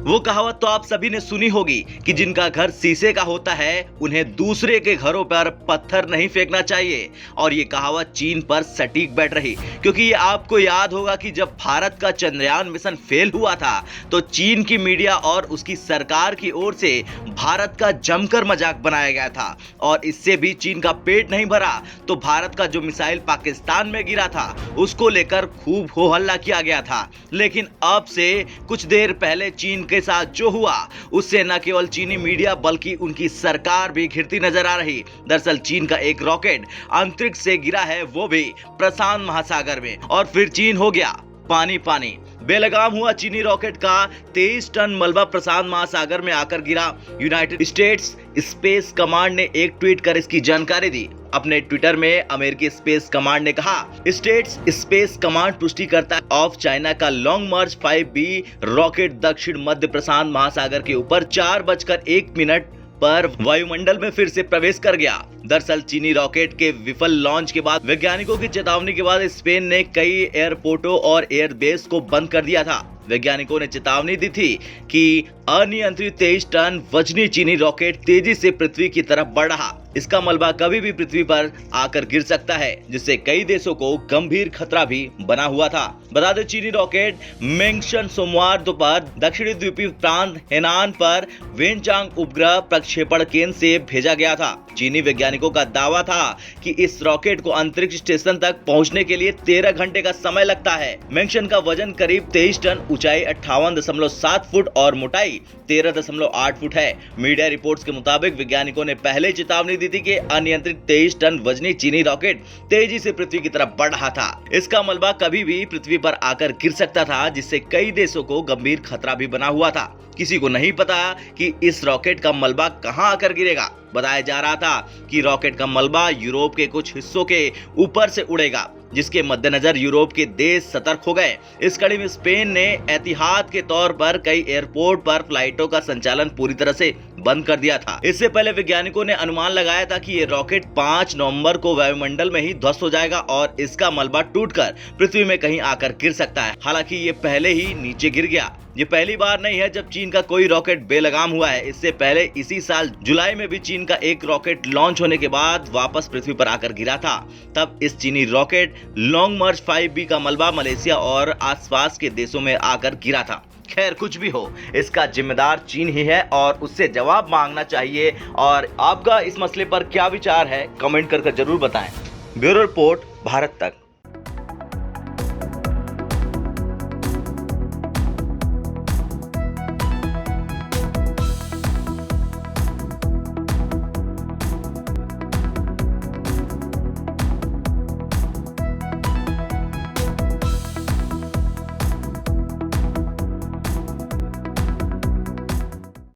वो कहावत तो आप सभी ने सुनी होगी कि जिनका घर शीशे का होता है उन्हें दूसरे के घरों पर पत्थर नहीं फेंकना चाहिए। और ये कहावत चीन पर सटीक बैठ रही, क्योंकि ये आपको याद होगा कि जब भारत का चंद्रयान मिशन फेल हुआ था तो चीन की मीडिया और उसकी सरकार की ओर से भारत का जमकर मजाक बनाया गया था और इससे भी चीन का पेट नहीं भरा तो भारत का जो मिसाइल पाकिस्तान में गिरा था उसको लेकर खूब हो हल्ला किया गया था। लेकिन अब से कुछ देर पहले चीन के साथ जो हुआ उससे न केवल चीनी मीडिया बल्कि उनकी सरकार भी घिरती नजर आ रही। दरअसल चीन का एक रॉकेट अंतरिक्ष से गिरा है, वो भी प्रशांत महासागर में, और फिर चीन हो गया पानी पानी। बेलगाम हुआ चीनी रॉकेट का 23 टन मलबा प्रशांत महासागर में आकर गिरा। यूनाइटेड स्टेट्स स्पेस कमांड ने एक ट्वीट कर इसकी जानकारी दी। अपने ट्विटर में अमेरिकी स्पेस कमांड ने कहा, स्टेट्स स्पेस कमांड पुष्टि करता है ऑफ चाइना का लॉन्ग मार्च 5B रॉकेट दक्षिण मध्य प्रशांत महासागर के ऊपर 4:01 पर वायुमंडल में फिर से प्रवेश कर गया। दरअसल चीनी रॉकेट के विफल लॉन्च के बाद वैज्ञानिकों की चेतावनी के बाद स्पेन ने कई एयरपोर्टों और एयरबेस को बंद कर दिया था। वैज्ञानिकों ने चेतावनी दी थी कि अनियंत्रित 23 टन वजनी चीनी रॉकेट तेजी से पृथ्वी की तरफ बढ़ रहा। इसका मलबा कभी भी पृथ्वी पर आकर गिर सकता है, जिससे कई देशों को गंभीर खतरा भी बना हुआ था। बता दें, चीनी रॉकेट मेंगशन सोमवार दोपहर दक्षिणी द्वीपीय प्रांत हेनान पर वेनचांग उपग्रह प्रक्षेपण केंद्र से भेजा गया था। चीनी वैज्ञानिकों का दावा था कि इस रॉकेट को अंतरिक्ष स्टेशन तक पहुंचने के लिए 13 घंटे का समय लगता है। मेंगशन का वजन करीब 23 टन, ऊंचाई 58.7 फुट और मोटाई 13.8 फुट है। मीडिया रिपोर्ट्स के मुताबिक वैज्ञानिकों ने पहले चेतावनी दी थी कि अनियंत्रित 23 टन वजनी चीनी रॉकेट तेजी से पृथ्वी की तरफ बढ़ रहा था। इसका मलबा कभी भी पृथ्वी पर आकर गिर सकता था, जिससे कई देशों को गंभीर खतरा भी बना हुआ था। किसी को नहीं पता कि इस रॉकेट का मलबा कहां आकर गिरेगा। बताया जा रहा था कि रॉकेट का मलबा यूरोप के कुछ हिस्सों के ऊपर से उड़ेगा, जिसके मद्देनजर यूरोप के देश सतर्क हो गए। इस कड़ी में स्पेन ने एहतियात के तौर पर कई एयरपोर्ट पर फ्लाइटों का संचालन पूरी तरह से बंद कर दिया था। इससे पहले वैज्ञानिकों ने अनुमान लगाया था कि ये रॉकेट 5 नवंबर को वायुमंडल में ही ध्वस्त हो जाएगा और इसका मलबा टूटकर पृथ्वी में कहीं आकर गिर सकता है। हालांकि ये पहले ही नीचे गिर गया। ये पहली बार नहीं है जब चीन का कोई रॉकेट बेलगाम हुआ है। इससे पहले इसी साल जुलाई में भी चीन का एक रॉकेट लॉन्च होने के बाद वापस पृथ्वी पर आकर गिरा था। तब इस चीनी रॉकेट लॉन्ग मार्च 5B का मलबा मलेशिया और आसपास के देशों में आकर गिरा था। खैर, कुछ भी हो, इसका जिम्मेदार चीन ही है और उससे जवाब मांगना चाहिए। और आपका इस मसले पर क्या विचार है, कमेंट कर जरूर बताएं। ब्यूरो रिपोर्ट, भारत तक।